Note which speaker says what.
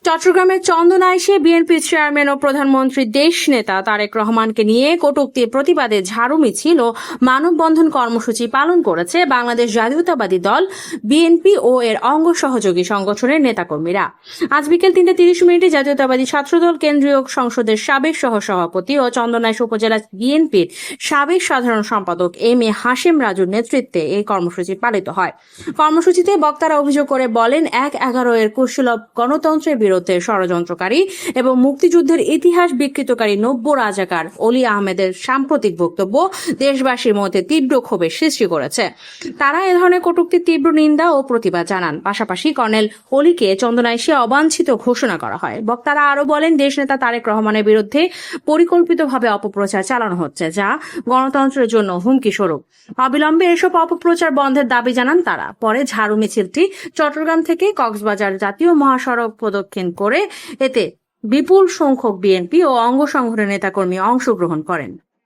Speaker 1: চট্টগ্রামের চন্দনাইশে BNP chairman ও প্রধানমন্ত্রী দেশ নেতা তারেক রহমানকে নিয়ে কটূক্তির প্রতিবাদে ঝাড়ু মিছিল ও মানববন্ধন কর্মসূচি পালন করেছে বাংলাদেশ জাতীয়তাবাদী দল বিএনপি ও এর অঙ্গ সহযোগী সংগঠনের নেতাকর্মীরা। আজ বিকেল 3:30 জাতীয়তাবাদী ছাত্রদল কেন্দ্রীয় সংসদের সাবেক সহসভাপতি ও চন্দনাইশ উপজেলা বিএনপির সাবেক সাধারণ সম্পাদক এম.এ. হাশেম রাজুর নেতৃত্বে এই কর্মসূচি পালিত হয়। কর্মসূচিতে বক্তারা অভিযোগ করে বলেন, 1/11 এর কুশীলব গণতন্ত্রের বিরুদ্ধে ষড়যন্ত্রকারী এবং মুক্তিযুদ্ধের ইতিহাস বিকৃতকারী নব্য রাজাকার অলি আহমেদের সাম্প্রতিক বক্তব্য দেশবাসীর মধ্যে তীব্র ক্ষোভের সৃষ্টি করেছে। তারা এ ধরনের কটূক্তির তীব্র নিন্দা ও প্রতিবাদ জানান। পাশাপাশি কর্নেল অলিকে চন্দনাইশে অবাঞ্ছিত ঘোষণা করা হয়। বক্তারা আরো বলেন, দেশনেতা তারেক রহমানের বিরুদ্ধে পরিকল্পিতভাবে অপপ্রচার চালানো হচ্ছে, যা গণতন্ত্রের জন্য হুমকি স্বরূপ। অবিলম্বে এসব অপপ্রচার বন্ধের দাবি জানান তারা। পরে ঝাড়ু মিছিলটি চট্টগ্রাম থেকে কক্সবাজার জাতীয় মহাসড়ক প্রদক্ষিণ করে এতে বিপুল সংখ্যক বিএনপি ও অঙ্গ সংগঠনের নেতাকর্মী অংশগ্রহণ করেন।